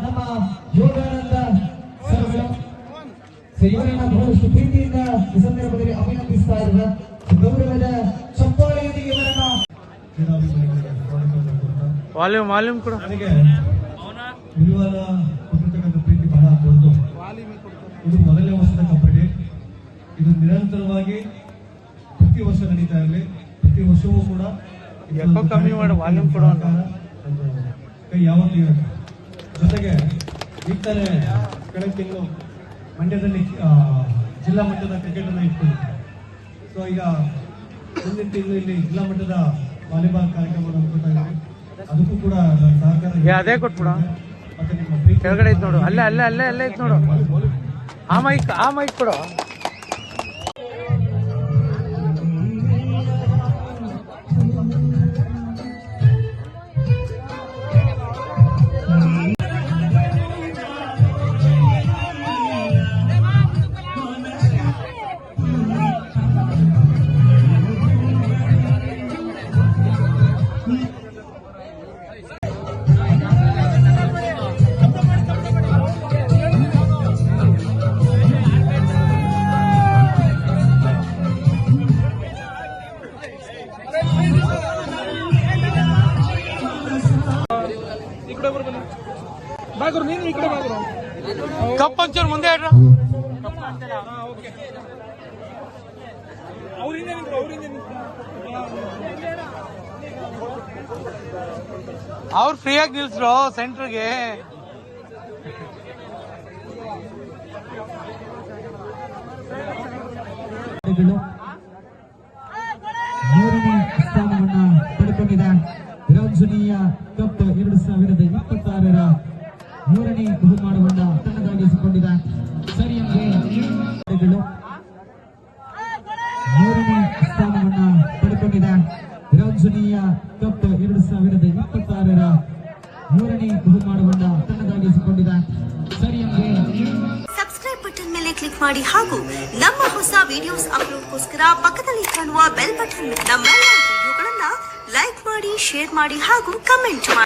ನಮ್ಮ ಯೋಗಾನಂದ ಸರ್ಗಳು ಇವರನ್ನ ಬಹಳಷ್ಟು ಪ್ರೀತಿಯಿಂದ ಈ ಸಂದರ್ಭದಲ್ಲಿ ಅಭಿನಂದಿಸ್ತಾ ಇರುವ ಗೌರವದ ಚಪ್ಪಾಳೆಯೊಂದಿಗೆ ಇವರನ್ನ ವಾಲ್ಯೂಮ್ ಕೂಡ ನನಗೆ ಇರುವಾದ ಕೊಟ್ಟಿರ್ತಕ್ಕಂಥ ಪ್ರೀತಿ ಬಹಳ ದೊಡ್ಡದು. ಇದು ಮೊದಲನೇ ವರ್ಷದ ಕಬಡ್ಡಿ. ಇದು ನಿರಂತರವಾಗಿ ಪ್ರತಿ ವರ್ಷ ನಡೀತಾ ಇರಲಿ. ಪ್ರತಿ ವರ್ಷವೂ ಕೂಡ ಕಮ್ಮಿ ಮಾಡಿ ವಾಲ್ಯೂಮ್ ಕೂಡ ಕೈ ಯಾವತ್ತೂ ಇರುತ್ತೆ. ಜೊತೆಗೆ ಈಗ ತಾನೇ ಕಳೆದ ತಿಂಗಳು ಮಂಡ್ಯದಲ್ಲಿ ಜಿಲ್ಲಾ ಮಟ್ಟದ ಕ್ರಿಕೆಟ್ ಅನ್ನ ಇಟ್ಕೊಂಡಿದ್ದೆ. ಸೊ ಈಗ ಮುಂದಿನ ತಿಂಗಳು ಇಲ್ಲಿ ಜಿಲ್ಲಾ ಮಟ್ಟದ ವಾಲಿಬಾಲ್ ಕಾರ್ಯಕ್ರಮವನ್ನು ಹಮ್ಮಿಕೊಳ್ತಾ ಇದ್ದೀವಿ. ಅದಕ್ಕೂ ಕೂಡ ಸಹಕಾರ ಅದೇ ಕೊಟ್ಬಿಡ. ಮತ್ತೆ ನಿಮ್ಮ ಕೆಳಗಡೆ ಐತ್ ನೋಡು, ಅಲ್ಲೇ ಐತ್ ನೋಡು. ಆ ಮೈಕ್ ಕೊಡು. ಕಪ್ ಒಂಚೂರು ಮುಂದೆ ಹೇಳ್ರ. ಅವ್ರು ಫ್ರೀಯಾಗಿ ನಿಲ್ಸ್ರು ಸೆಂಟ್ರಿಗೆ. ಮೂರನೇ ಸ್ಥಾನವನ್ನ ಪಡೆದುಕೊಂಡಿದೆ. ವಿರಾಂಜನೀಯ ಕಪ್ 2026ರ ಮೂರನೇ ಬಹುಮಾನವನ್ನ ತನ್ನದಾಗಿಸಿಕೊಂಡಿದೆ. ಸರಿಯಂಗೆ ಮೂರನೇ ಸ್ಥಾನವನ್ನ ಪಡೆದುಕೊಂಡಿದೆ. ವಿರಾಂಜನೀಯ ಕಪ್ 2026ರ ಮೂರನೇ ಬಹುಮಾನವನ್ನ ತನ್ನದಾಗಿಸಿಕೊಂಡಿದೆ. ಸರಿಯಂಗೆ ಸಬ್ಸ್ಕ್ರೈಬ್ ಬಟನ್ ಮೇಲೆ ಕ್ಲಿಕ್ ಮಾಡಿ ಹಾಗೂ ನಮ್ಮ ಹೊಸ ವಿಡಿಯೋಸ್ ಅಪ್ಲೋಡ್ಗೋಸ್ಕರ ಪಕ್ಕದಲ್ಲಿ ಕಾಣುವ ಬೆಲ್ ಬಟನ್ ನಮ್ಮೆಲ್ಲ ವಿಡಿಯೋಗಳನ್ನ ಲೈಕ್ ಮಾಡಿ, ಶೇರ್ ಮಾಡಿ ಹಾಗೂ ಕಮೆಂಟ್ ಮಾಡಿ.